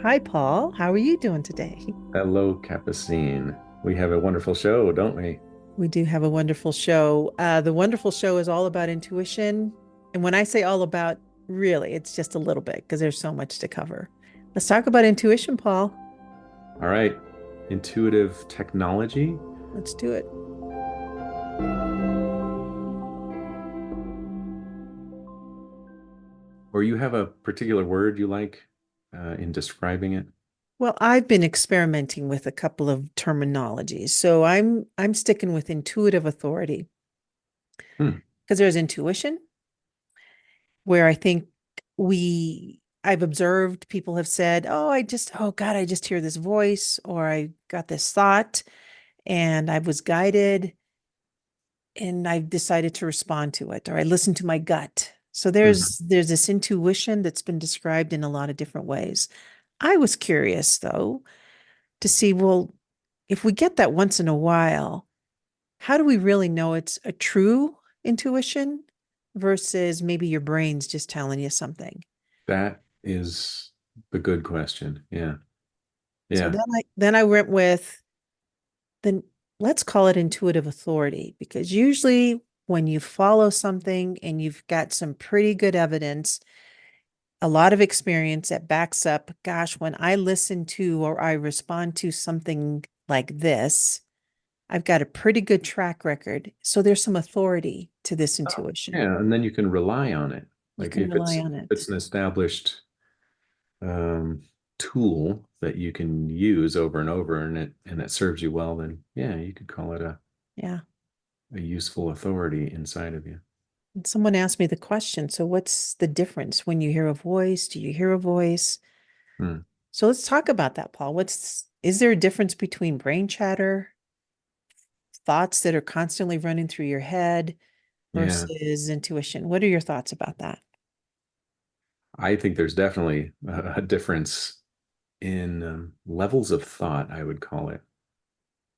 Hi, Paul. How are you doing today? Hello, Capucine. We have a wonderful show, don't we? We do have a wonderful show. The wonderful show is all about intuition. And when I say all about, really, it's just a little bit because there's so much to cover. Let's talk about intuition, Paul. All right. Intuitive technology. Let's do it. Or you have a particular word you like in describing it? Well, I've been experimenting with a couple of terminologies. So I'm sticking with intuitive authority Hmm. because there's intuition where I think I've observed people have said, oh God, I just hear this voice, or I got this thought and I was guided and I decided to respond to it, or I listened to my gut. So Mhm. there's this intuition that's been described in a lot of different ways. I was curious though to see, well, if we get that once in a while, how do we really know it's a true intuition versus maybe your brain's just telling you something? That is the good question. Yeah. So Yeah. then I went with then let's call it intuitive authority because usually when you follow something and you've got some pretty good evidence, a lot of experience that backs up, gosh, when I listen to or I respond to something like this, I've got a pretty good track record. So there's some authority to this Oh, intuition. yeah. And then you can rely on it. You Like can if rely it's on if it. it's an established um, tool that you can use over and over and it serves you well, then yeah, you could call it Yeah. a useful authority inside of you. And someone asked me the question, so what's the difference when you hear a voice? Do you hear a voice? Hmm. So let's talk about that, Paul. Is there a difference between brain chatter, thoughts that are constantly running through your head Yeah. versus intuition? What are your thoughts about that? I think there's definitely a difference in levels of thought, I would call it.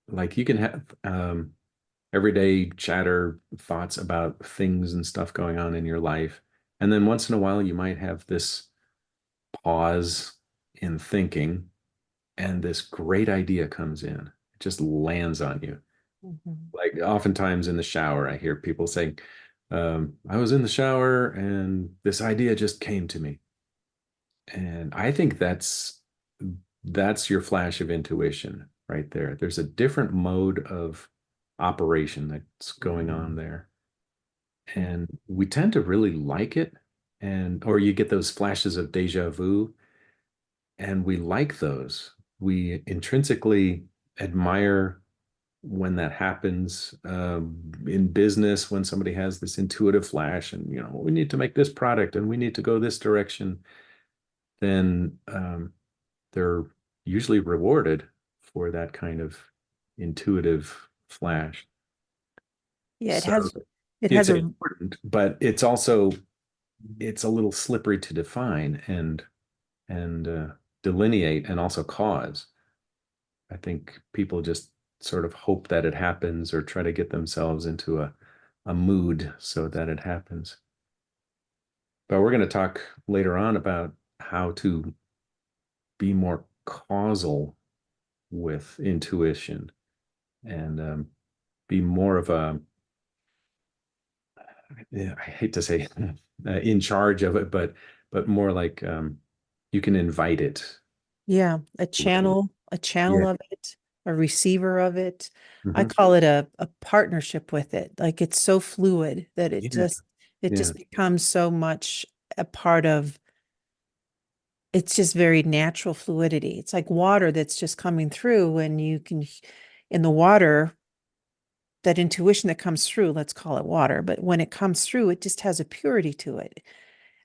Like you can have everyday chatter thoughts about things and stuff going on in your life. And then once in a while, you might have this pause in thinking, and this great idea comes in. It just lands on you. Mhm. Like oftentimes in the shower, I hear people saying, I was in the shower and this idea just came to me. And I think that's your flash of intuition right there. There's a different mode of operation that's going on there. And we tend to really like it. And or you get those flashes of deja vu, and we like those. We intrinsically admire when that happens in business, when somebody has this intuitive flash and we need to make this product and we need to go this direction, then they're usually rewarded for that kind of intuitive flash. Yeah, So it has it's a important, but it's a little slippery to define and delineate and also cause. I think people just sort of hope that it happens or try to get themselves into a mood so that it happens. But we're going to talk later on about how to be more causal with intuition and be more of a, yeah, I hate to say in charge of it, but more like you can invite it. yeah, Right. a channel Yeah. of it, a receiver of it. I Hmm. call it a partnership with it. Like it's so fluid that Yeah. it Yeah. just becomes so much a part of it's just very natural fluidity. It's like water that's just coming through, and you can, in the water, that intuition that comes through, let's call it water, but when it comes through, it just has a purity to it.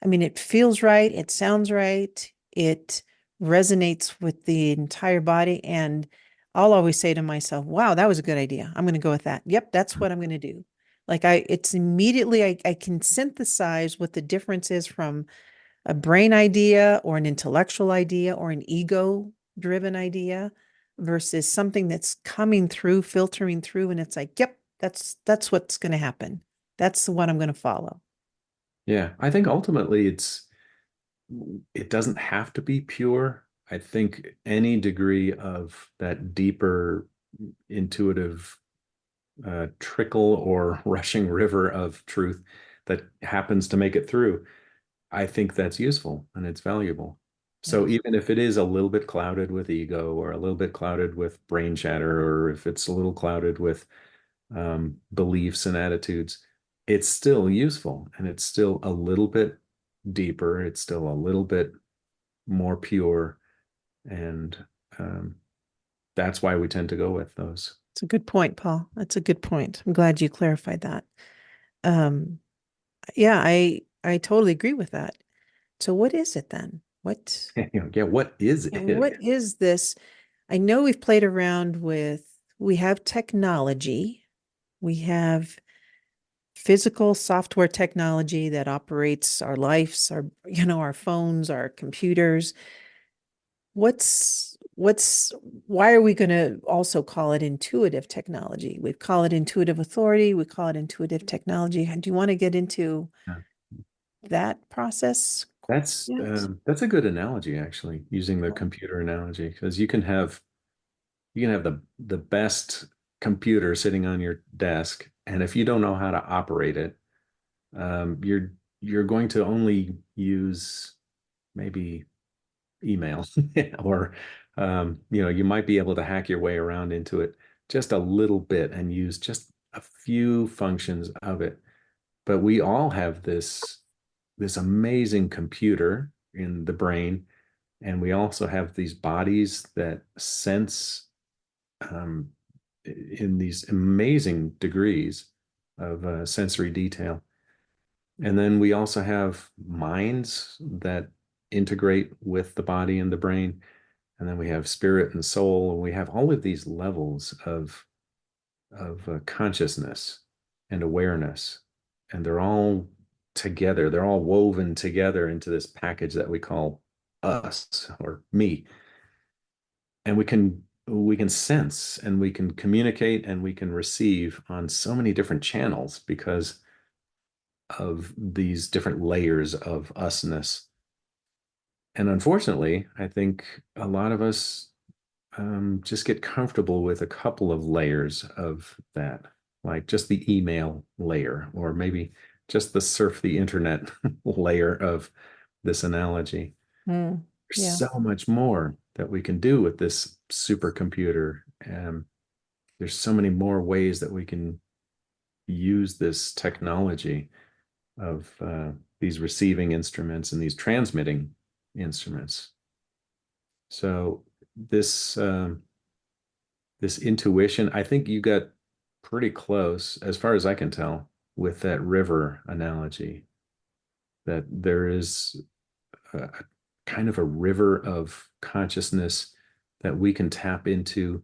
I mean, it feels right, it sounds right, it resonates with the entire body. And I'll always say to myself, wow, that was a good idea. I'm going to go with that. Yep, that's what I'm going to do. It's immediately, I can synthesize what the difference is from a brain idea or an intellectual idea or an ego driven idea versus something that's coming through, filtering through, and it's like, yep, that's what's going to happen. That's the one I'm going to follow. Yeah. I think ultimately it doesn't have to be pure. I think any degree of that deeper intuitive trickle or rushing river of truth that happens to make it through, I think that's useful and it's valuable. So Yes. even if it is a little bit clouded with ego or a little bit clouded with brain chatter, or if it's a little clouded with beliefs and attitudes, it's still useful and it's still a little bit deeper. It's still a little bit more pure. And um, that's why we tend to go with those. It's a good point, Paul. That's a good point. I'm glad you clarified that. Um, yeah, I totally agree with that. So what is it then? Yeah, what is What it? is this? I know we've played around with, we have technology, we have physical software technology that operates our lives, our phones, our computers. Why are we going to also call it intuitive technology? We call it intuitive authority, we call it intuitive technology. Do you want to get into Yeah. that process? Yes. That's a good analogy, actually, using the computer analogy, because you can have the best computer sitting on your desk, and if you don't know how to operate it, you're going to only use maybe email or you might be able to hack your way around into it just a little bit and use just a few functions of it. But we all have this amazing computer in the brain, and we also have these bodies that sense um, in these amazing degrees of sensory detail. And then we also have minds that integrate with the body and the brain. And then we have spirit and soul, and we have all of these levels of consciousness and awareness, and they're all together. They're all woven together into this package that we call us or me. And we can sense and we can communicate and we can receive on so many different channels because of these different layers of usness. And unfortunately, I think a lot of us just get comfortable with a couple of layers of that, like just the email layer, or maybe just the surf the internet layer of this analogy. Mm, There's yeah. so much more that we can do with this supercomputer. There's so many more ways that we can use this technology of these receiving instruments and these transmitting instruments. So this intuition, I think you got pretty close, as far as I can tell, with that river analogy. That there is a kind of a river of consciousness that we can tap into,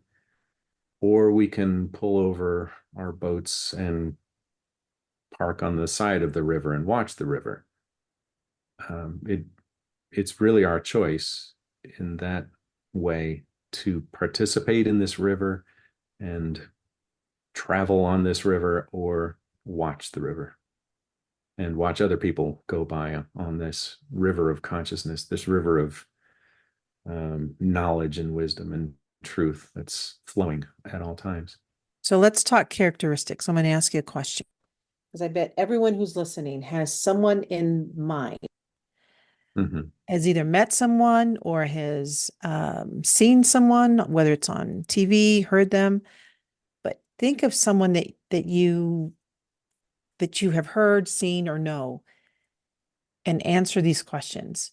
or we can pull over our boats and park on the side of the river and watch the river. It's really our choice in that way to participate in this river and travel on this river, or watch the river and watch other people go by on this river of consciousness, this river of knowledge and wisdom and truth that's flowing at all times. So let's talk characteristics. I'm going to ask you a question because I bet everyone who's listening has someone in mind, Mm-hmm. has either met someone or has seen someone, whether it's on TV, heard them. But think of someone that you have heard, seen, or know, and answer these questions.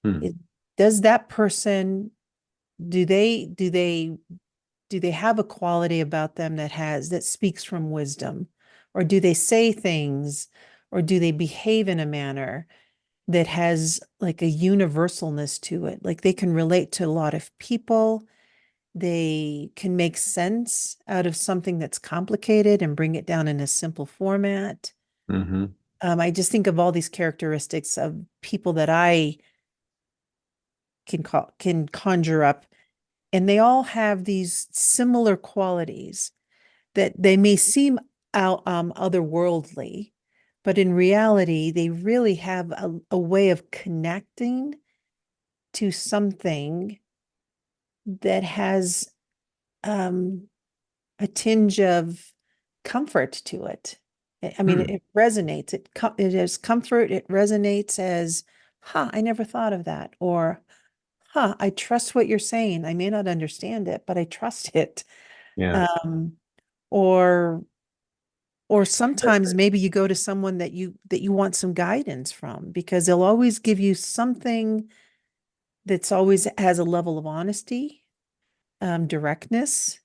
Hmm. It, does that person do they have a quality about them that speaks from wisdom, or do they say things, or do they behave in a manner that has like a universalness to it, like they can relate to a lot of people, they can make sense out of something that's complicated and bring it down in a simple format. Mm-hmm. I just think of all these characteristics of people that I can conjure up, and they all have these similar qualities that they may seem otherworldly, but in reality, they really have a way of connecting to something that has a tinge of comfort to it. I mean, Hmm. it resonates. It has comfort. It resonates as, huh, I never thought of that. Or, huh, I trust what you're saying. I may not understand it, but I trust it. Yeah. Um, or or sometimes maybe you go to someone that you want some guidance from, because they'll always give you something that's always has a level of honesty, directness.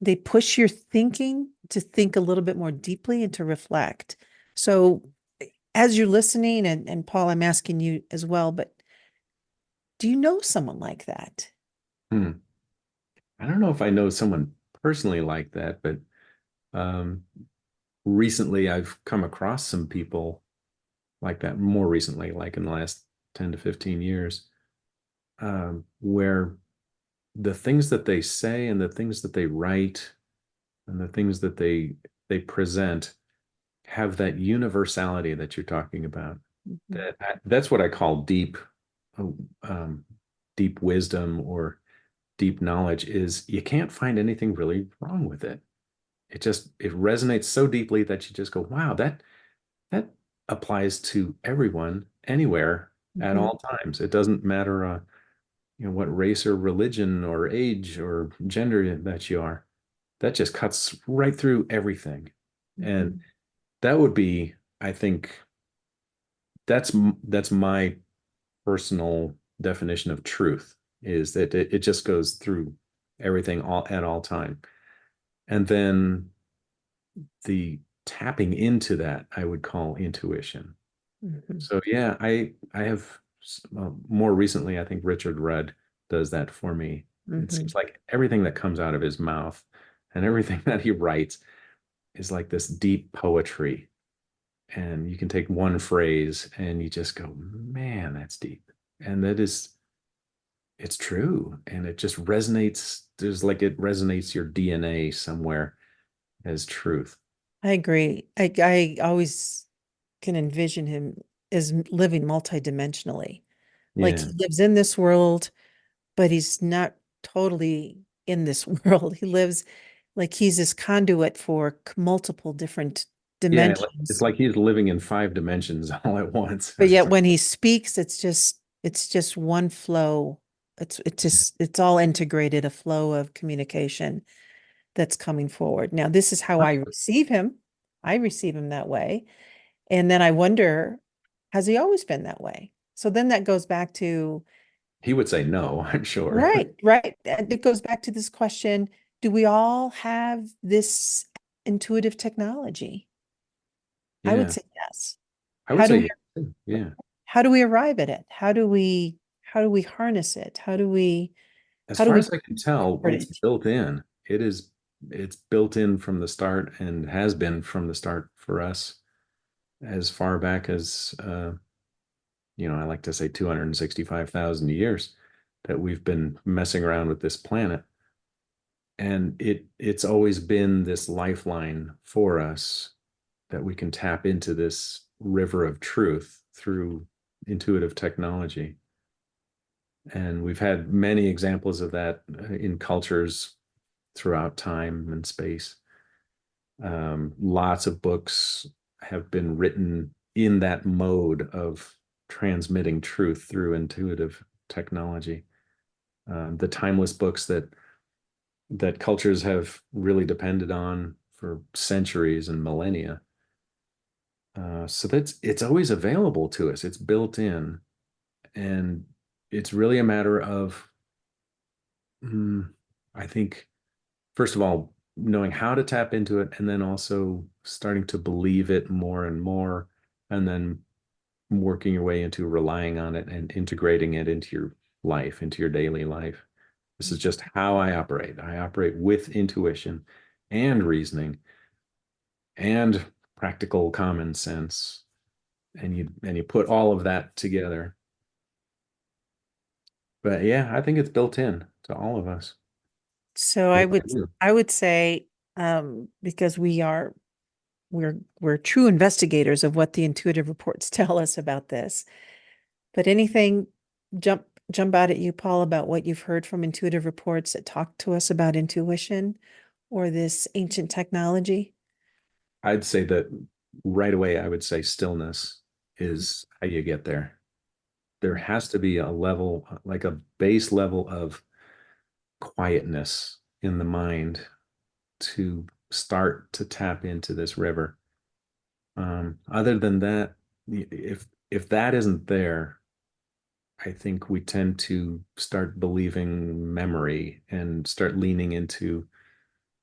They push your thinking to think a little bit more deeply and to reflect. So as you're listening, and Paul, I'm asking you as well, but do you know someone like that? Hmm. I don't know if I know someone personally like that, but um, recently I've come across some people like that more recently, like in the last 10 to 15 years, where the things that they say and the things that they write and the things that they present have that universality that you're talking about. Mhm. That's what I call uh, um, deep wisdom or deep knowledge is you can't find anything really wrong with it. It resonates so deeply that you just go, wow, that applies to everyone anywhere at Mhm. all times. It doesn't matter what race or religion or age or gender that you are. That just cuts right through everything. And Mhm. that would be, I think, that's my personal definition of truth is that it just goes through everything all at all time. And then the tapping into that I would call intuition. Mhm. So yeah, I have more recently, I think Richard Rudd does that for me. It seems Mhm. like everything that comes out of his mouth and everything that he writes is like this deep poetry. And you can take one phrase and you just go, man, that's deep. And it's true. And it just resonates. There's like it resonates your DNA somewhere as truth. I agree. I always can envision him as living multidimensionally. Like Yeah. he lives in this world, but he's not totally in this world. He lives like he's this conduit for multiple different Yeah. It's dimensions. like he's living in five dimensions all at once. But yet when he speaks, it's just one flow. It's all integrated, a flow of communication that's coming forward. Now, this is how I receive him. I receive him that way. And then I wonder, has he always been that way? So then that goes back to, He would say no, I'm sure. right, right. And it goes back to this question, do we all have this intuitive technology? I would Yeah. say yes. I would How do say we yeah. Yeah. how do we arrive at it? How do we harness it? How do we As how do far we as I can tell, support it's it? built in. It's built in from the start and has been from the start for us as far back as I like to say 265,000 years that we've been messing around with this planet. And it's always been this lifeline for us that we can tap into this river of truth through intuitive technology. And we've had many examples of that in cultures throughout time and space. Lots of books have been written in that mode of transmitting truth through intuitive technology. The timeless books that cultures have really depended on for centuries and millennia. So it's always available to us. It's built in, and it's really a matter of, mm, I think, first of all, knowing how to tap into it, and then also starting to believe it more and more, and then working your way into relying on it and integrating it into your life, into your daily life. This is just how I operate. I operate with intuition and reasoning and practical common sense. And you put all of that together. But yeah, I think it's built in to all of us. So I What would about you? I would say, because we're true investigators of what the intuitive reports tell us about this. But anything jump jump out at you, Paul, about what you've heard from intuitive reports that talk to us about intuition or this ancient technology? I'd say that right away, I would say stillness is how you get there. There has to be a level, like a base level of quietness in the mind to start to tap into this river. Other than that, if that isn't there, I think we tend to start believing memory and start leaning into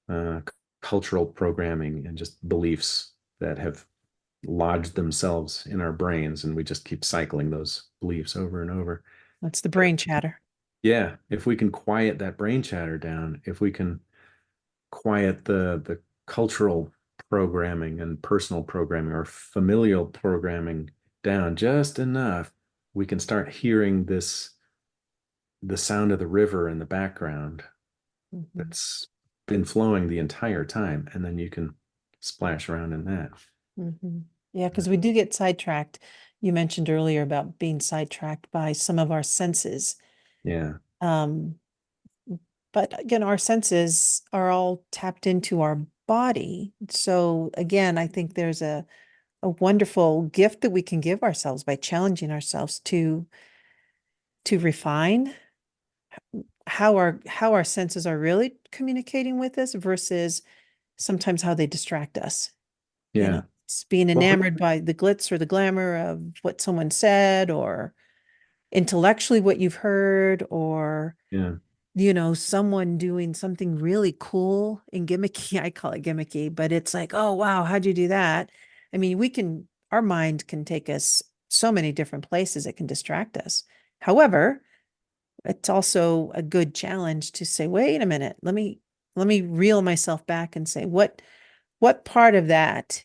uh, cultural programming and just beliefs that have lodged themselves in our brains, and we just keep cycling those beliefs over and over. That's the But brain chatter. yeah, if we can quiet that brain chatter down, if we can quiet the cultural programming and personal programming or familial programming down just enough, we can start hearing the sound of the river in the background Mhm. that's been flowing the entire time, and then you can splash around in that. Mhm. Yeah, because we do get sidetracked. You mentioned earlier about being sidetracked by some of our senses. Yeah, Um, but again, our senses are all tapped into our body. So again, I think there's a wonderful gift that we can give ourselves by challenging ourselves to refine how our senses are really communicating with us versus sometimes how they distract us. You know, yeah. it's being Well, enamored by the glitz or the glamour of what someone said, or intellectually what you've heard, or, yeah, someone doing something really cool and gimmicky. I call it gimmicky, but it's like, oh, wow, how'd you do that? I mean, our mind can take us so many different places. It can distract us. However, it's also a good challenge to say, wait a minute, let me reel myself back and say, what part of that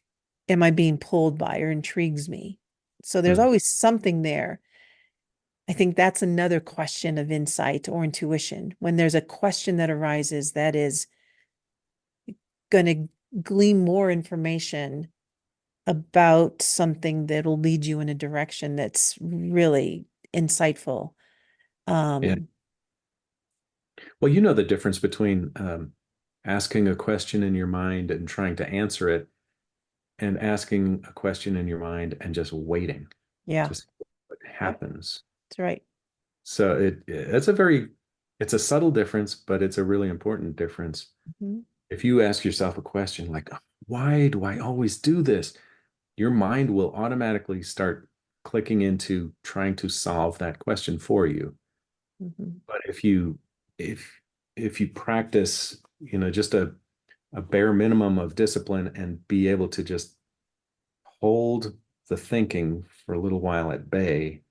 am I being pulled by or intrigues me? So there's hmm, always something there. I think that's another question of insight or intuition. When there's a question that arises that is going to glean more information about something that'll lead you in a direction that's really insightful. yeah. Um, Well, you know the difference between asking a question in your mind and trying to answer it, and asking a question in your mind and just waiting yeah, to see what yep, happens. that's right. So it's a subtle difference, but it's a really important difference. Mhm. If you ask yourself a question like, why do I always do this? Your mind will automatically start clicking into trying to solve that question for you. Mhm. But if if you practice, just a bare minimum of discipline and be able to just hold the thinking for a little while at bay,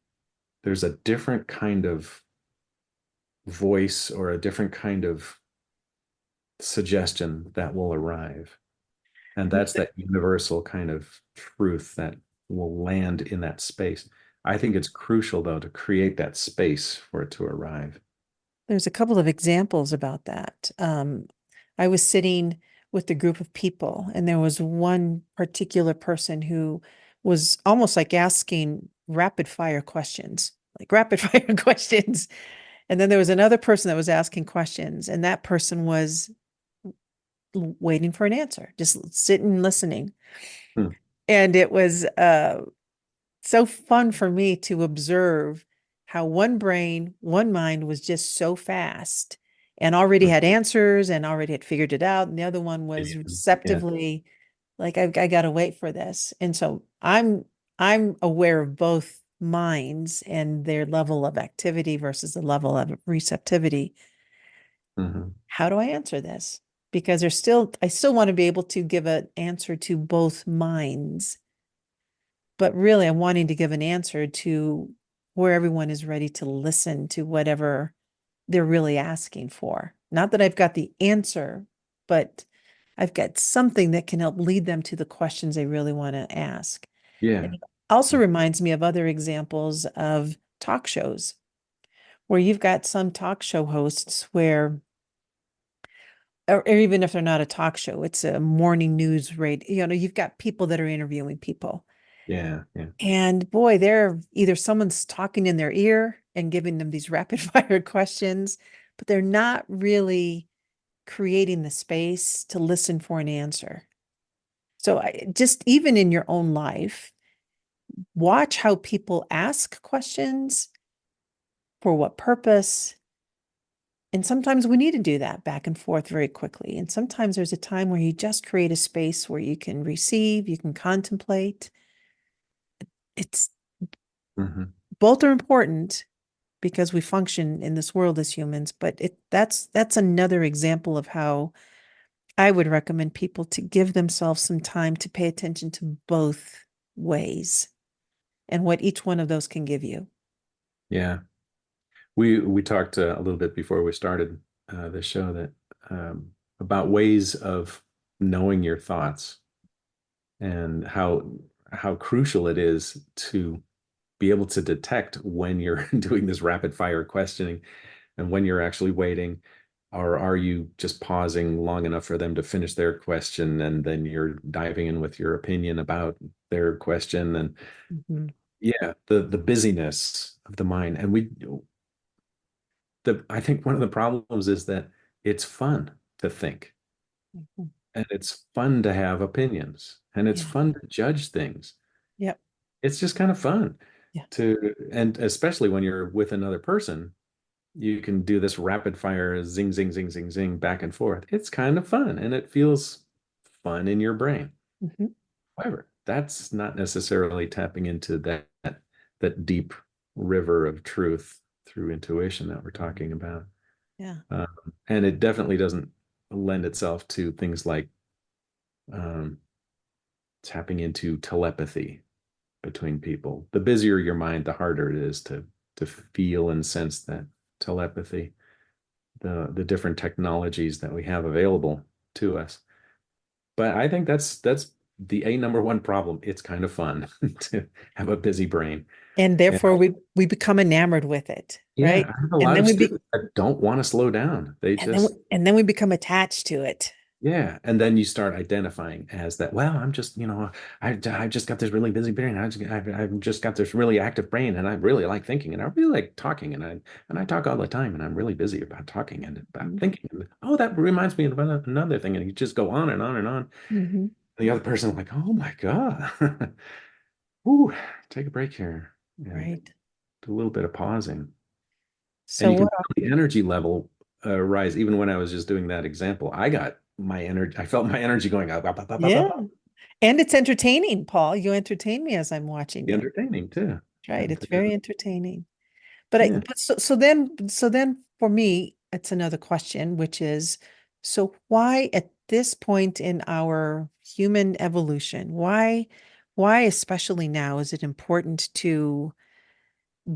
there's a different kind of voice or a different kind of suggestion that will arrive. And that's that universal kind of truth that will land in that space. I think it's crucial, though, to create that space for it to arrive. There's a couple of examples about that. I was sitting with a group of people, and there was one particular person who was almost like asking rapid fire questions, like rapid fire questions. And then there was another person that was asking questions, and that person was waiting for an answer, just sitting listening. Hmm. And it was so fun for me to observe how one mind was just so fast and already Hmm. had answers and already had figured it out. And the other one was Yeah. receptively like, I got to wait for this. And so I'm aware of both minds and their level of activity versus the level of receptivity. Hmm. How do I answer this? Because I still want to be able to give an answer to both minds, but really I'm wanting to give an answer to where everyone is ready to listen to whatever they're really asking for. Not that I've got the answer, but I've got something that can help lead them to the questions they really want to ask. Yeah. And it also reminds me of other examples of talk shows where you've got some talk show hosts where, or even if they're not a talk show, it's a morning news radio, you've got people that are interviewing people. Yeah. Yeah. And boy, they're either someone's talking in their ear and giving them these rapid fire questions, but they're not really creating the space to listen for an answer. So just even in your own life, watch how people ask questions, for what purpose. And sometimes we need to do that back and forth very quickly. And sometimes there's a time where you just create a space where you can receive, you can contemplate. It's Mhm. both are important because we function in this world as humans, but that's another example of how I would recommend people to give themselves some time to pay attention to both ways and what each one of those can give you. Yeah. We talked a little bit before we started the show that about ways of knowing your thoughts and how crucial it is to be able to detect when you're doing this rapid fire questioning and when you're actually waiting, or are you just pausing long enough for them to finish their question and then you're diving in with your opinion about their question. And Mhm. yeah, the busyness of the mind. And I think one of the problems is that it's fun to think, Mhm. and it's fun to have opinions, and it's Yeah. fun to judge things. Yep. It's just kind of fun Yeah. and especially when you're with another person, you can do this rapid fire zing, zing, zing, zing, zing back and forth. It's kind of fun and it feels fun in your brain. Mhm. However, that's not necessarily tapping into that deep river of truth through intuition that we're talking about. Yeah. Um, and it definitely doesn't lend itself to things like um, tapping into telepathy between people. The busier your mind, the harder it is to feel and sense that telepathy, the different technologies that we have available to us. But I think that's the number one problem. It's kind of fun to have a busy brain. And And therefore we become enamored with it, yeah, right? I have a And lot then of we be students that don't want to slow down. They and then just and then we become attached to it. yeah, and then you start identifying as that. Well, I'm just, I've just got this really busy brain. I've just got this really active brain, and I really like thinking, and I really like talking, and I talk all the time, and I'm really busy about talking and about Mhm. thinking. And, oh, that reminds me of another thing, and you just go on and on and on. Mhm. The other person like, oh my God, Ooh, take a break here and Right. do a little bit of pausing, and So you can what? feel the energy level rise. Even when I was just doing that example, I got my energy. I felt my energy going up, up, up, up, up, Yeah. up, up. And it's entertaining, Paul. You entertain me as I'm watching Be you. entertaining too. Right. And It's very entertaining. But yeah, so then for me, it's another question, which is, so why at this point in our human evolution, why especially now is it important to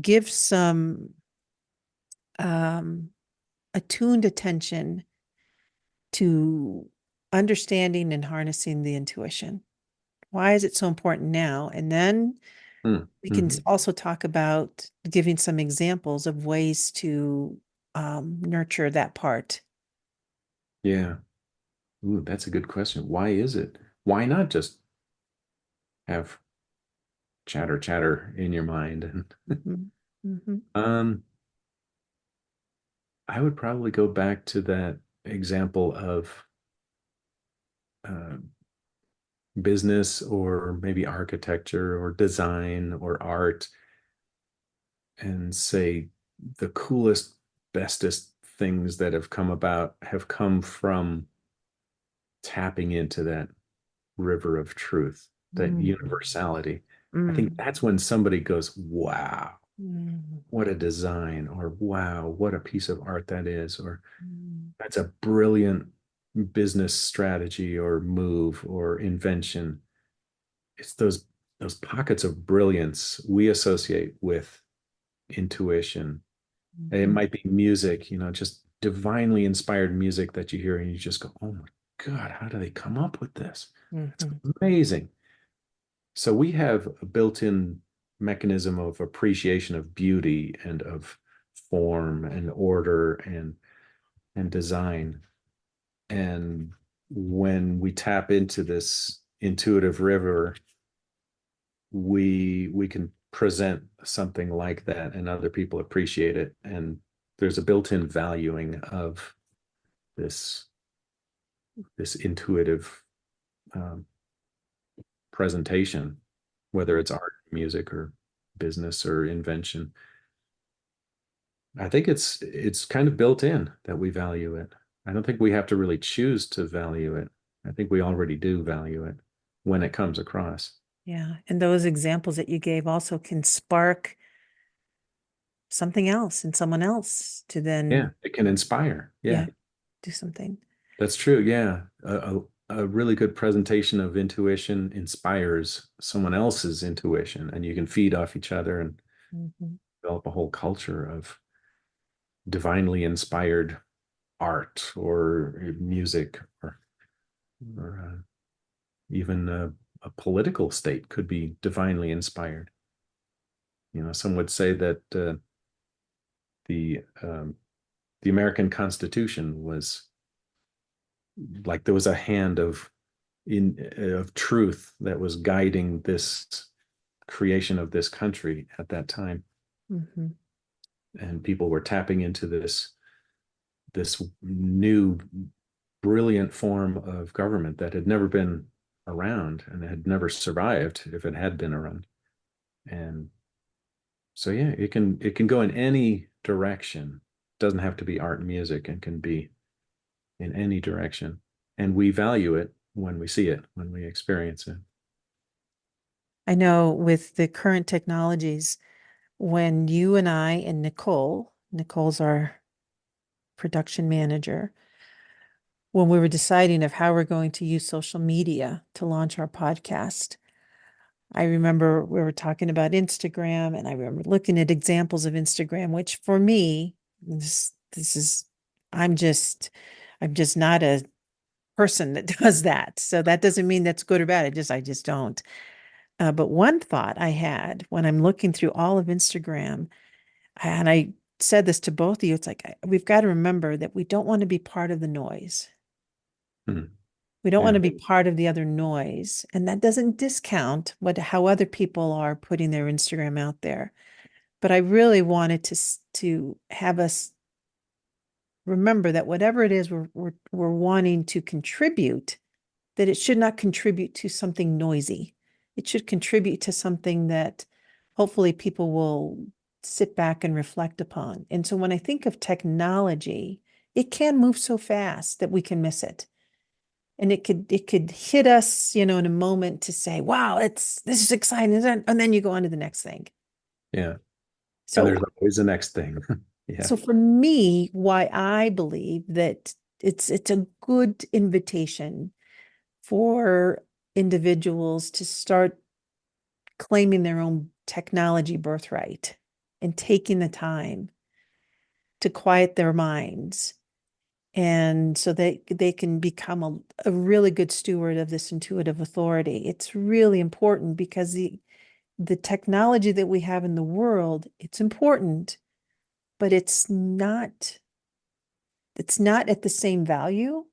give some um, attuned attention to understanding and harnessing the intuition? Why is it so important now? And then we can mhm. also talk about giving some examples of ways to nurture that part. Yeah. Ooh, that's a good question. Why is it? Why not just have chatter, chatter in your mind? And Mhm. Mhm. I would probably go back to that example of uh, business or maybe architecture or design or art and say the coolest, bestest things that have come about have come from tapping into that river of truth, that Mhm. universality. I think Mm. that's when somebody goes, wow, Mm. what a design, or wow, what a piece of art that is, or Mm. that's a brilliant business strategy or move or invention. It's those pockets of brilliance we associate with intuition. It Mhm. might be music, just divinely inspired music that you hear and you just go, oh my God, how do they come up with this? It's Mhm. amazing. So we have a built-in mechanism of appreciation of beauty and of form and order and design. And when we tap into this intuitive river, we can present something like that and other people appreciate it, and there's a built-in valuing of this intuitive um, presentation, whether it's art, music, or business or invention. I think it's kind of built in that we value it. I don't think we have to really choose to value it. I think we already do value it when it comes across. Yeah. And those examples that you gave also can spark something else in someone else to Yeah, then, it can inspire. Yeah, yeah, do something. that's true. Yeah, a really good presentation of intuition inspires someone else's intuition, and you can feed off each other and Mhm. develop a whole culture of divinely inspired art or music, or even a political state could be divinely inspired. Some would say that the um, the American Constitution was like there was a hand of truth that was guiding this creation of this country at that time, Mhm. and people were tapping into this new brilliant form of government that had never been around and had never survived if it had been around. And so yeah, it can go in any direction. It doesn't have to be art and music, and can be in any direction. And we value it when we see it, when we experience it. I know with the current technologies, when you and I and Nicole's our production manager, when we were deciding of how we're going to use social media to launch our podcast, I remember we were talking about Instagram, and I remember looking at examples of Instagram, which for me, this is I'm just not a person that does that. So that doesn't mean that's good or bad. I just don't. But one thought I had when I'm looking through all of Instagram, and I said this to both of you, it's like we've got to remember that we don't want to be part of the noise. Hmm. We don't want Yeah. to be part of the other noise. And that doesn't discount how other people are putting their Instagram out there. But I really wanted to have us remember that whatever it is we're wanting to contribute, that it should not contribute to something noisy. It should contribute to something that hopefully people will sit back and reflect upon. And so when I think of technology, it can move so fast that we can miss it. And it could hit us, in a moment to say, wow, this is exciting. And then you go on to the next thing. Yeah. And So there's always the next thing. Yeah. so for me, why I believe that it's a good invitation for individuals to start claiming their own technology birthright and taking the time to quiet their minds, and so that they can become a really good steward of this intuitive authority. It's really important because the technology that we have in the world, it's important, but it's not at the same value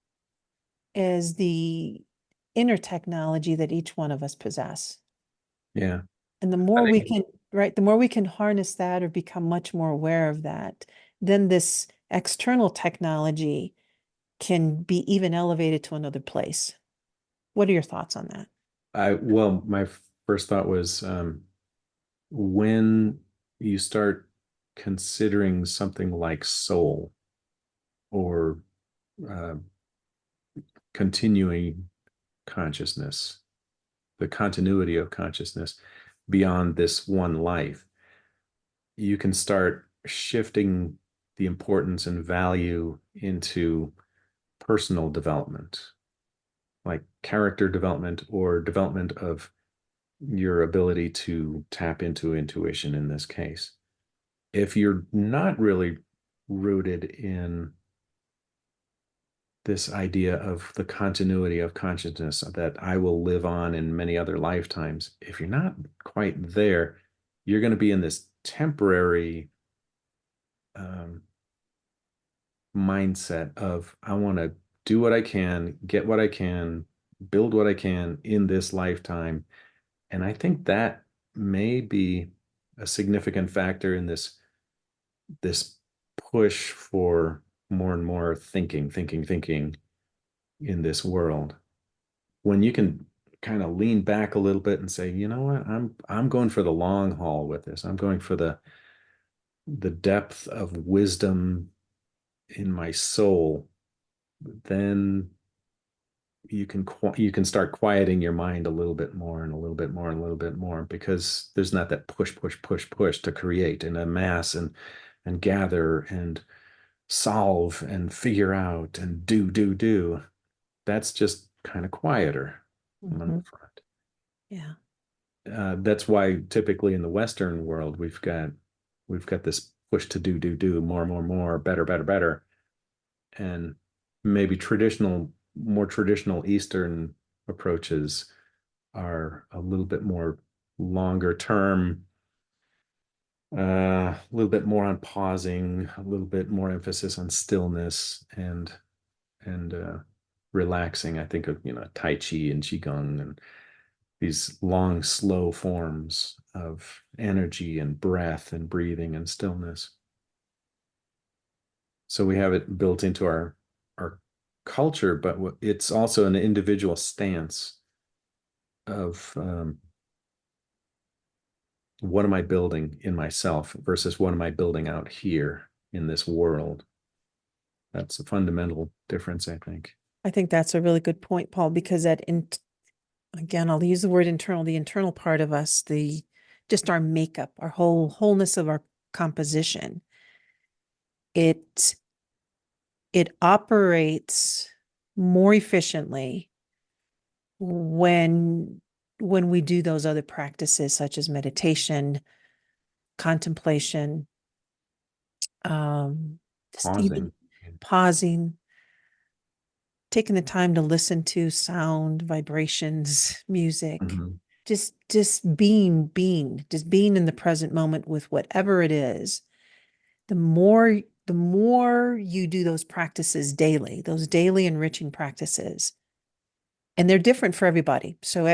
as the inner technology that each one of us possess. Yeah. And the I more we think can, right, the more we can harness that or become much more aware of that, then this external technology can be even elevated to another place. What are your thoughts on that? well, my first thought was when you start considering something like soul or uh, continuing consciousness, the continuity of consciousness beyond this one life, you can start shifting the importance and value into personal development, like character development or development of your ability to tap into intuition in this case. If you're not really rooted in this idea of the continuity of consciousness that I will live on in many other lifetimes, if you're not quite there, you're going to be in this temporary um, mindset of I want to do what I can, get what I can, build what I can in this lifetime. And I think that may be a significant factor in this push for more and more thinking in this world. When you can kind of lean back a little bit and say, you know what, I'm going for the long haul with this. I'm going for the depth of wisdom in my soul, then you can start quieting your mind a little bit more and a little bit more and a little bit more, because there's not that push to create and amass and gather and solve and figure out and do. That's just kind of quieter on the Mhm. front. Yeah. That's why typically in the Western world we've got this push to do more, better, and maybe more traditional Eastern approaches are a little bit more longer term, a little bit more on pausing, a little bit more emphasis on stillness and relaxing. I think of Tai Chi and Qigong and these long, slow forms of energy and breath and breathing and stillness. So we have it built into our culture, but it's also an individual stance of what am I building in myself versus what am I building out here in this world. That's a fundamental difference, I think. I think that's a really good point, Paul, because again, I'll use the word internal, the internal part of us, the just our makeup, our wholeness of our composition. It it operates more efficiently when we do those other practices such as meditation, contemplation, just even Pausing. pausing, taking the time to listen to sound, vibrations, music, Mhm. just just being in the present moment with whatever it is. The more you do those practices daily, those daily enriching practices, and they're different for everybody. So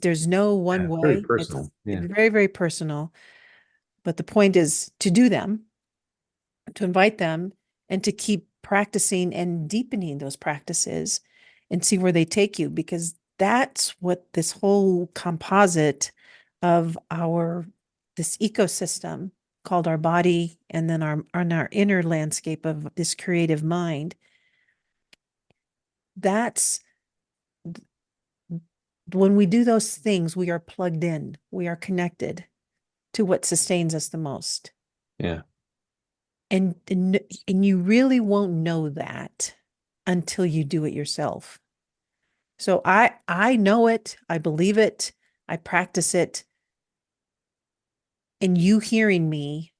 there's no one Yeah, very way. personal. It's Yeah. very, very personal. But the point is to do them, to invite them, and to keep practicing and deepening those practices and see where they take you, because that's what this whole composite of this ecosystem called our body, and then our inner landscape of this creative mind. That's when we do those things, we are plugged in, we are connected to what sustains us the most. Yeah. And you really won't know that until you do it yourself. So I know it, I believe it, I practice it, and you hearing me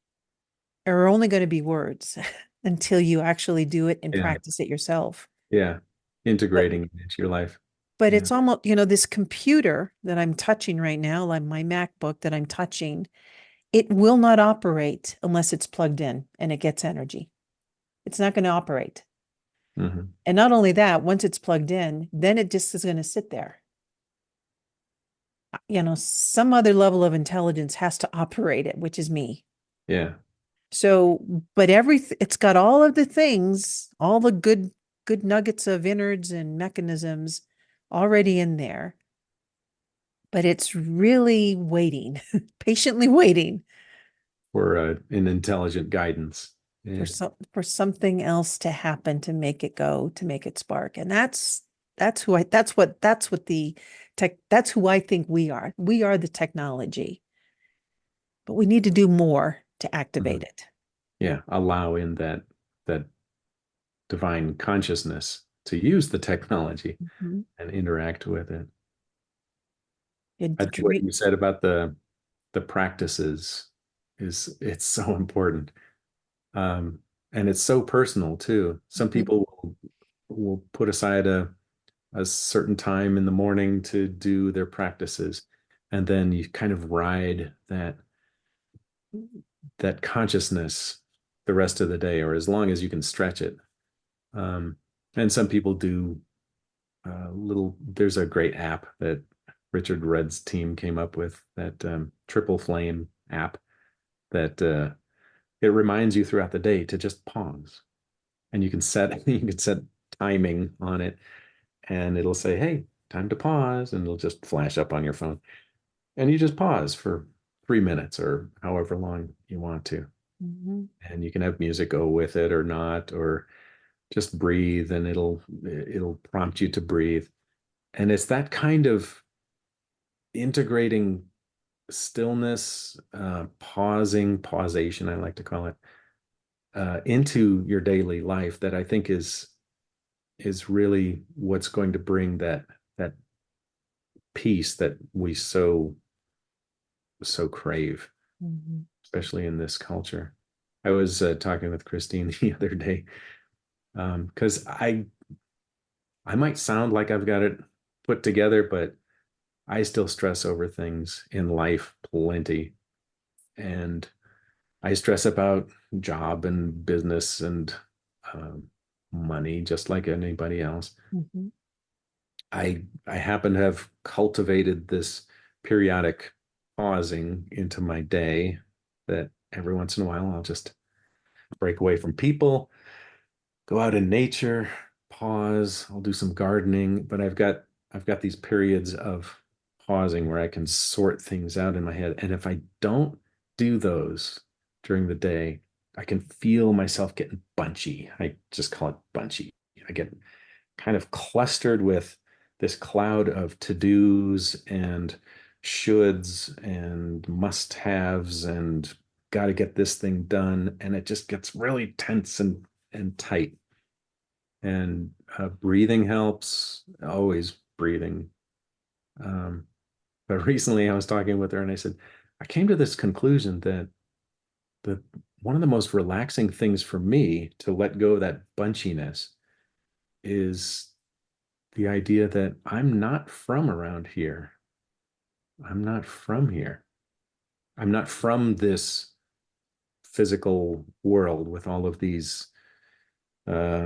are only going to be words until you actually do it and Yeah. practice it yourself. Yeah. But Integrating it into your life. but Yeah. it's almost, this computer that I'm touching right now, like my MacBook that I'm touching, it will not operate unless it's plugged in and it gets energy. It's not going to operate. Hmm. And not only that, once it's plugged in, then it just is going to sit there. Some other level of intelligence has to operate it, which is me. Yeah. So, but it's got all of the things, all the good nuggets of innards and mechanisms already in there, but it's really waiting, patiently waiting For an intelligent guidance. for Yeah. something else to happen, to make it go, to make it spark. And that's who I think we are. We are the technology, but we need to do more to activate Mhm. it. Yeah. Allow in that divine consciousness to use the technology Mhm. and interact with it. It I think what dream. you said about the practices is it's so important. Um, and it's so personal too. Some Mhm. people will put aside a certain time in the morning to do their practices, and then you kind of ride that consciousness the rest of the day, or as long as you can stretch it. Um, and some people do there's a great app that Richard Rudd's team came up with, that Triple Flame app. that it reminds you throughout the day to just pause. And you can set you can set timing on it, and it'll say, "Hey, time to pause," and it'll just flash up on your phone. And you just pause for 3 minutes or however long you want to. Mhm. And you can have music go with it or not, or just breathe, and it'll prompt you to breathe. And it's that kind of integrating stillness, pausation, I like to call it, into your daily life that I think is really what's going to bring that peace that we so crave, Mhm. especially in this culture. I was talking with Christine the other day because I might sound like I've got it put together, but I still stress over things in life plenty. And I stress about job and business and um, money, just like anybody else. Mhm. I happen to have cultivated this periodic pausing into my day that every once in a while I'll just break away from people, go out in nature, pause, I'll do some gardening, but I've got these periods of pausing where I can sort things out in my head. And if I don't do those during the day, I can feel myself getting bunchy. I just call it bunchy. I get kind of clustered with this cloud of to-dos and shoulds and must-haves and got to get this thing done. And it just gets really tense and tight. And breathing helps, always breathing. Um, but recently I was talking with her and I said, I came to this conclusion that the one of the most relaxing things for me to let go of that bunchiness is the idea that I'm not from around here. I'm not from here. I'm not from this physical world with all of these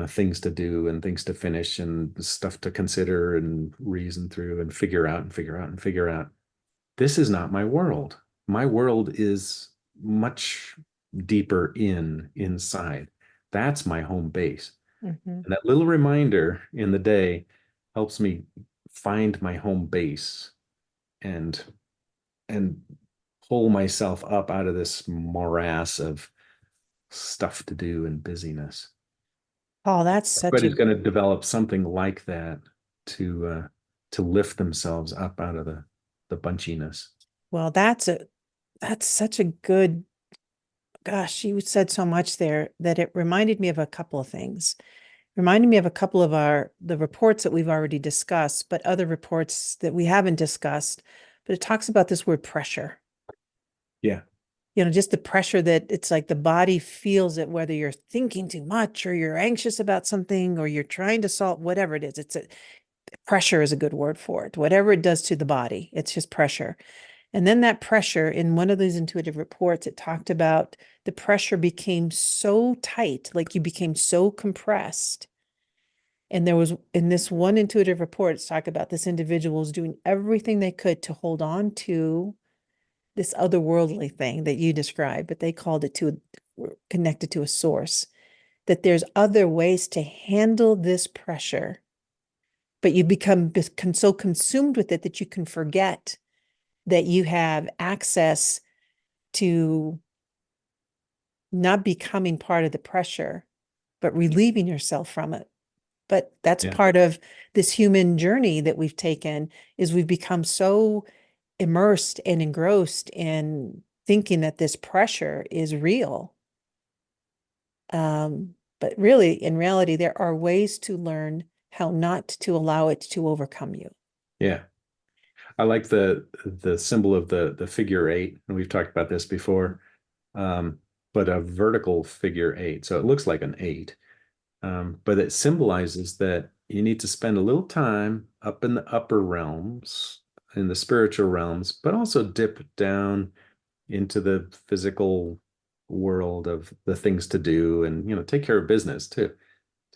things to do and things to finish and stuff to consider and reason through and figure out and figure out and figure out. This is not my world. My world is much deeper inside. That's my home base. Mhm. And that little reminder in the day helps me find my home base and and pull myself up out of this morass of stuff to do and busyness. Paul, that's such Everybody's a going to develop something like that to lift themselves up out of the bunchiness. well, that's such a good gosh, you said so much there that it reminded me of a couple of things. Reminded me of a couple of the reports that we've already discussed, but other reports that we haven't discussed. But it talks about this word pressure. Yeah, Just the pressure that it's like the body feels it, whether you're thinking too much or you're anxious about something or you're trying to solve whatever it is. Pressure is a good word for it. Whatever it does to the body, it's just pressure. And then that pressure in one of these intuitive reports, it talked about the pressure became so tight, like you became so compressed. And there was in this one intuitive report, it's talk about this individual was doing everything they could to hold on to this otherworldly thing that you described, but they called it connected to a source, that there's other ways to handle this pressure, but you become so consumed with it that you can forget that you have access to not becoming part of the pressure, but relieving yourself from it. But that's yeah, part of this human journey that we've taken is we've become so immersed and engrossed in thinking that this pressure is real. But really, in reality, there are ways to learn how not to allow it to overcome you. yeah. I like the symbol of the figure eight, and we've talked about this before. Um, but a vertical figure eight, so it looks like an eight. But it symbolizes that you need to spend a little time up in the upper realms, in the spiritual realms, but also dip down into the physical world of the things to do and, take care of business too.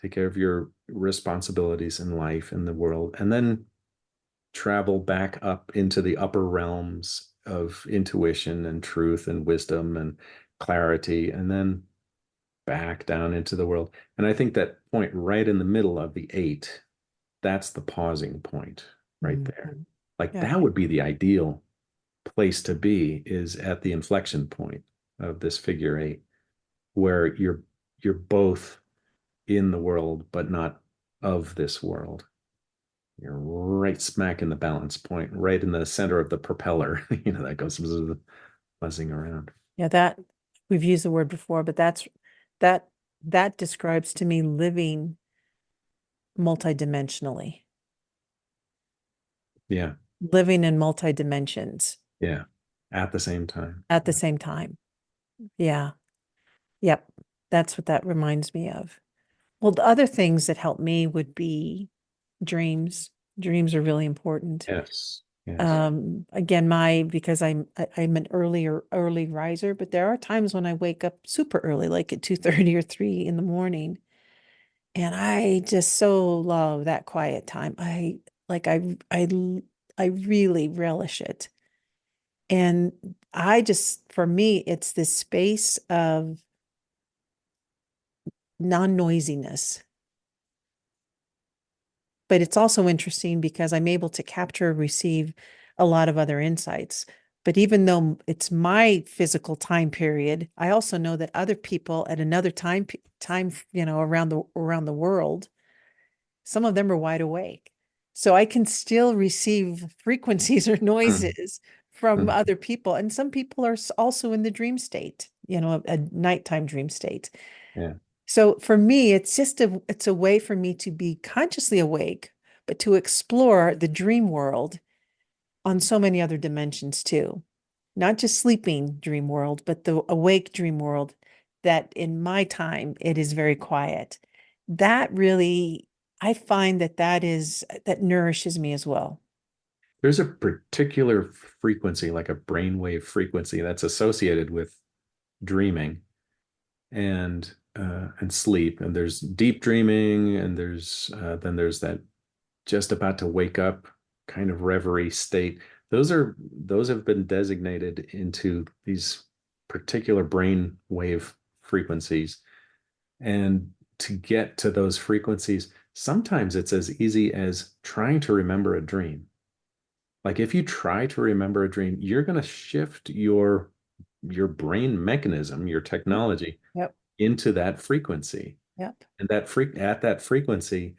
Take care of your responsibilities in life, in the world, and then travel back up into the upper realms of intuition and truth and wisdom and clarity, and then back down into the world. And I think that point right in the middle of the eight, that's the pausing point right there. Mhm. Like Yeah. that would be the ideal place to be, is at the inflection point of this figure eight, where you're both in the world but not of this world. You're right smack in the balance point, right in the center of the propeller, that goes buzzing around. Yeah, that we've used the word before, but that that describes to me living multidimensionally, Yeah, living in multi dimensions yeah, at the same time. at the Yeah. same time. Yeah. Yep. That's what that reminds me of. Well, the other things that help me would be dreams. Dreams are really important. Yes, yes. Again, because I'm an early riser, but there are times when I wake up super early, like at 2:30 or 3 in the morning. And I just so love that quiet time. Like I really relish it. And for me, it's this space of non-noisiness. But it's also interesting because I'm able to capture, receive a lot of other insights. But even though it's my physical time period, I also know that other people at another time, around the world, some of them are wide awake. So I can still receive frequencies or Mm, noises from mm, other people. And some people are also in the dream state, a nighttime dream state. yeah. So for me, it's a way for me to be consciously awake, but to explore the dream world on so many other dimensions too. Not just sleeping dream world, but the awake dream world that in my time it is very quiet. That really, I find that nourishes me as well. There's a particular frequency, like a brainwave frequency, that's associated with dreaming and sleep. And there's deep dreaming, and there's that just about to wake up kind of reverie state. Those have been designated into these particular brain wave frequencies. And to get to those frequencies, sometimes it's as easy as trying to remember a dream. Like if you try to remember a dream, you're going to shift your brain mechanism, your Yep. technology Yep. into that frequency. Yep. And at that frequency,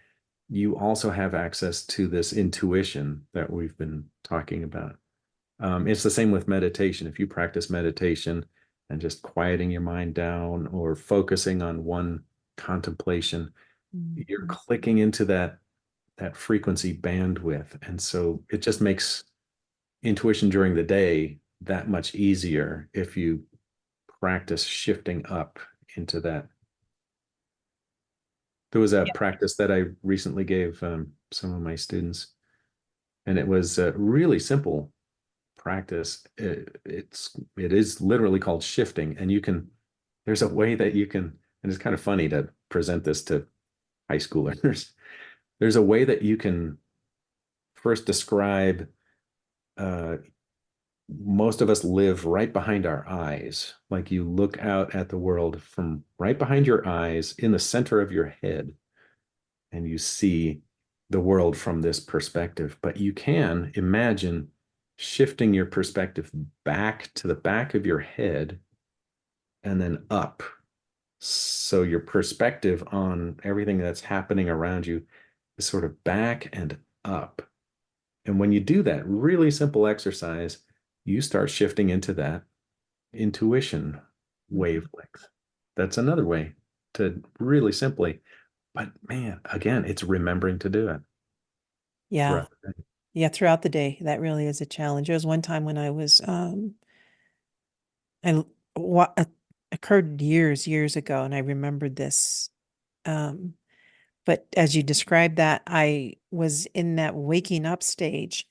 you also have access to this intuition that we've been talking about. It's the same with meditation. If you practice meditation and just quieting your mind down or focusing on one contemplation, you're Mhm. clicking into that frequency bandwidth. And so it just makes intuition during the day that much easier if you practice shifting up into that. There was a Yep. practice that I recently gave some of my students, and it was a really simple practice. It is literally called shifting, and there's a way that you can, and it's kind of funny to present this to high schoolers. There's a way that you can first describe. Uh, most of us live right behind our eyes. Like you look out at the world from right behind your eyes in the center of your head, and you see the world from this perspective. But you can imagine shifting your perspective back to the back of your head and then up. So your perspective on everything that's happening around you is sort of back and up. And when you do that really simple exercise, you start shifting into that intuition Mhm. wavelength. That's another way to really simply, but man, again, it's remembering to do it Yeah. throughout the day. Yeah. Throughout the day, that really is a challenge. There was one time when I what occurred years ago, and I remembered this. Um, but as you described that, I was in that waking up stage,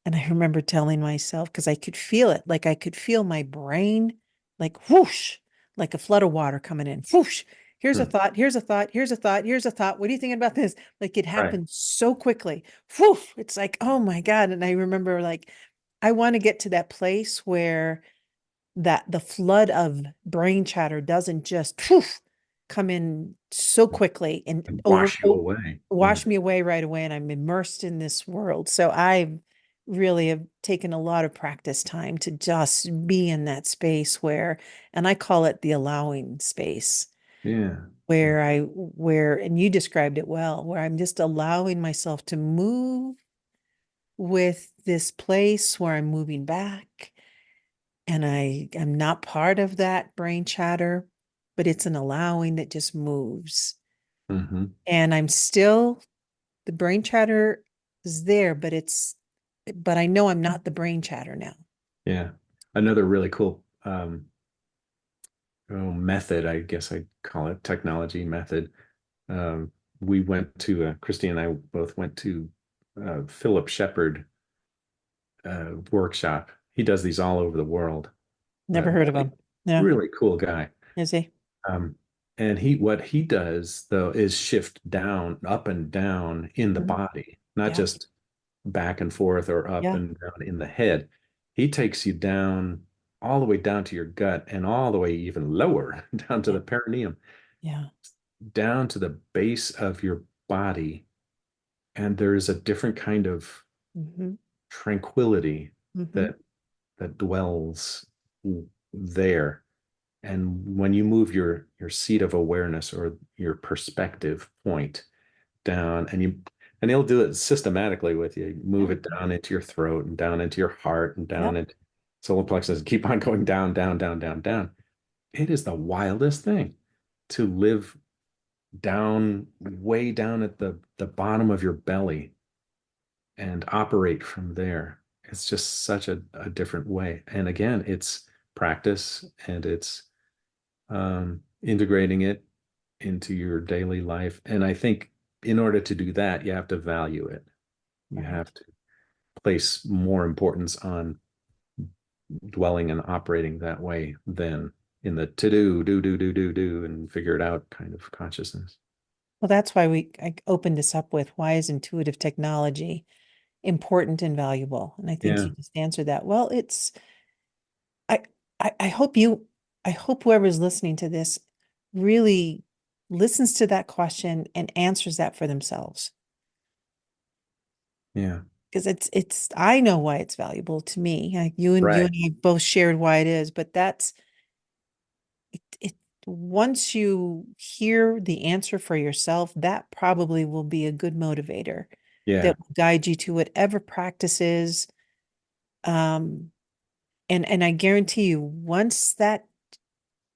and I remember telling myself because I could feel it, like I could feel my brain, like whoosh, like a flood of water coming in. Whoosh. Here's a Hmm. thought. Here's a thought. Here's a thought. Here's a thought. What are you thinking about this? Like it Right. happened so quickly. Whoosh. It's like, oh my God. And I remember like I want to get to that place where that the flood of brain chatter doesn't just poof, come in so quickly and And wash you away. Yeah. wash me away right away, and I'm immersed in this world. So I really have taken a lot of practice time to just be in that space where, and I call it the allowing space, Yeah. where and you described it well, where I'm just allowing myself to move with this place where I'm moving back, and am not part of that brain chatter, but it's an allowing that just moves. Hmm. And I'm still, the brain chatter is there, but I know I'm not the brain chatter now. Yeah. Another really cool method, I guess I'd call it technology method. We went to Christy and I both went to Philip Shepherd workshop. He does these all over the world. Never heard of Really, him. Yeah. really cool guy. Is he? Um, and what he does though is shift down, up and down in the Mhm. body, not Yeah. just back and forth or up Yeah. and down in the head. He takes you down all the way down to your gut and all the way even lower down to Yeah. the perineum, Yeah. down to the base of your body. And there's a different kind of Hmm. tranquility Hmm. that dwells there. And when you move your seat of awareness or your perspective point down, and he'll do it systematically with you. Move Yeah. it down into your throat and down into your heart and down Yep. into solar plexus, and keep on going down, down, down, down, down. It is the wildest thing to live down, way down at the bottom of your belly and operate from there. It's just such a different way. And again, it's practice, and it's integrating it into your daily life. And I think in order to do that, you have to value it. You Right. have to place more importance on dwelling and operating that way than in the to do, and figure it out kind of consciousness. Well, that's why I opened this up with, why is intuitive technology important and valuable? And I think Yeah. you just answered that. Well, I, I hope I hope whoever's listening to this really listens to that question and answers that for themselves. Yeah. Because I know why it's valuable to me. Like you Right. and I both shared why it is, but it once you hear the answer for yourself, that probably will be a good motivator Yeah. that will guide you to whatever practices. Um, and I guarantee you, once that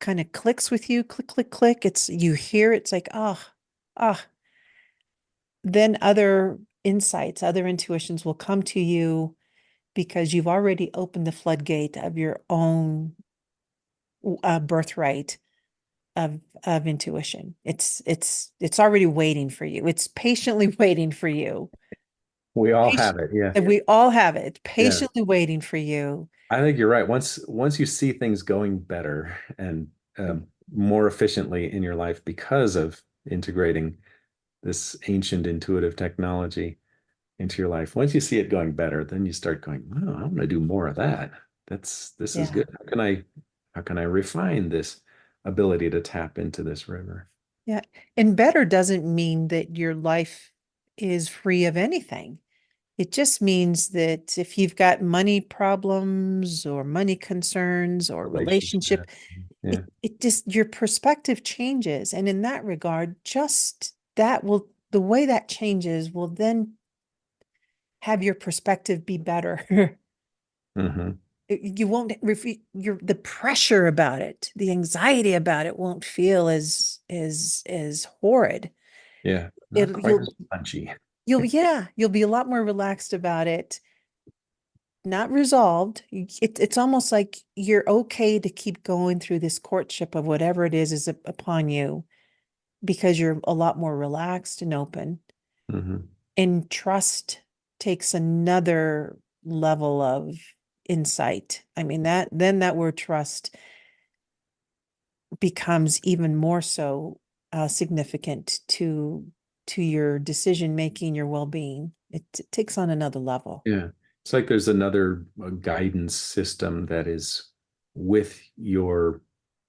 kind of clicks with you, click, click, click, you hear it's like, ah, then other insights, other intuitions will come to you because you've already opened the floodgate of your own birthright of intuition. It's already waiting for you. It's patiently waiting for you. We all Patient, have it. Yeah. and we all have it. It's Yeah. patiently waiting for you. I think you're right. Once you see things going better and more efficiently in your life because of integrating this ancient intuitive technology into your life, once you see it going better, then you start going, "Oh, I want to do more of that. This is Yeah. good. How can I refine this ability to tap into this river?" Yeah. And better doesn't mean that your life is free of anything. It just means that if you've got money problems or money concerns or relationship, Relationship. Yeah. it just your perspective changes. And in that regard, just the way that changes will then have your perspective be better. Hmm. You won't the pressure about it, the anxiety about it won't feel as horrid. Yeah. Not It quite as punchy. you'll be a lot more relaxed about it, not resolved. It's almost like you're okay to keep going through this courtship of whatever it is upon you because you're a lot more relaxed and open. Hmm. And trust takes another level of insight. I mean, that word trust becomes even more so significant to your decision making, your well-being. It takes on another level. Yeah. It's like there's another guidance system that is with your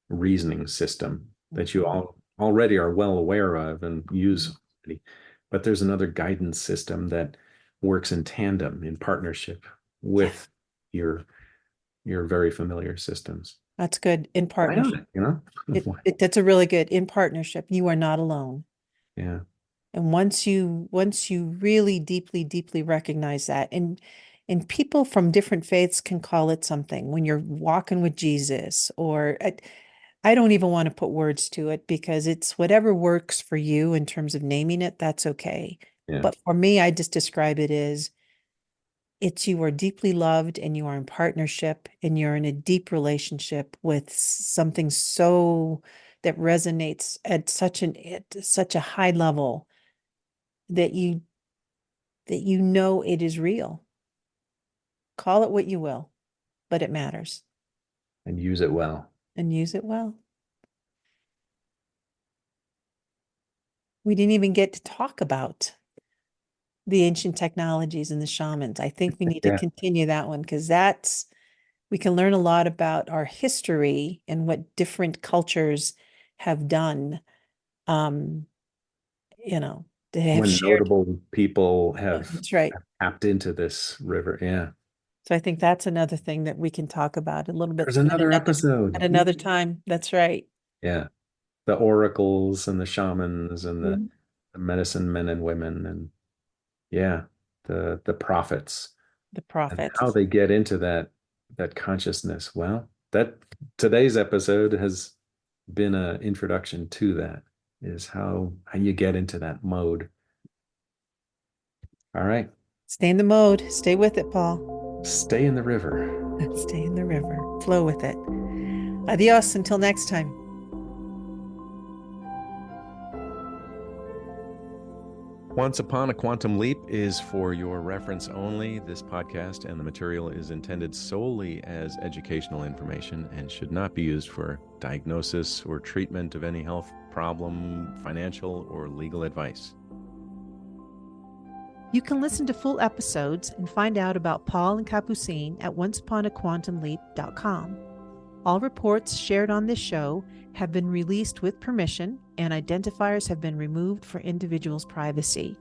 reasoning system that you all already are well aware of and use already. But there's another guidance system that works in tandem, in partnership Yeah, with your very familiar systems. that's good. In Why partnership. not? You know? That's a really good in partnership. You are not alone. Yeah. And once you really deeply recognize that, and people from different faiths can call it something when you're walking with Jesus, or I don't even want to put words to it because it's whatever works for you in terms of naming it, that's okay. Yeah. But for me, I just describe it as it's you are deeply loved and you are in partnership and you're in a deep relationship with something so that resonates at such a high level that you know it is real. Call it what you will, but it matters, And use it well. and use it well. We didn't even get to talk about the ancient technologies and the shamans. I think we need to Yeah. continue that one because we can learn a lot about our history and what different cultures have done. Um, they have When shared. notable people have That's right. tapped into this river. Yeah. So I think that's another thing that we can talk about a little bit There's another at episode. another time. That's right. Yeah. The oracles and the shamans and Mhm. the medicine men and women and yeah, the prophets The and how prophets. they get into that consciousness. Well, that today's episode has been an introduction to that, is how you get into that mode. All right. Stay in the mode. Stay with it, Paul. Stay in the river. Stay in the river. Flow with it. Adios until next time. Once Upon a Quantum Leap is for your reference only. This podcast and the material is intended solely as educational information and should not be used for diagnosis or treatment of any health problem, financial, or legal advice. You can listen to full episodes and find out about Paul and Capucine at onceuponaquantumleap.com. All reports shared on this show have been released with permission, and identifiers have been removed for individuals' privacy.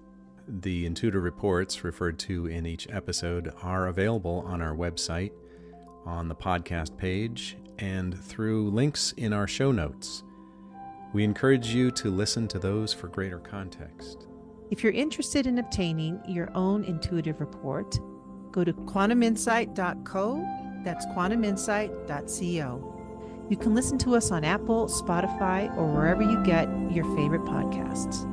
The Intuitive reports referred to in each episode are available on our website, on the podcast page, and through links in our show notes. We encourage you to listen to those for greater context. If you're interested in obtaining your own intuitive report, go to quantuminsight.co. That's quantuminsight.co. You can listen to us on Apple, Spotify, or wherever you get your favorite podcasts.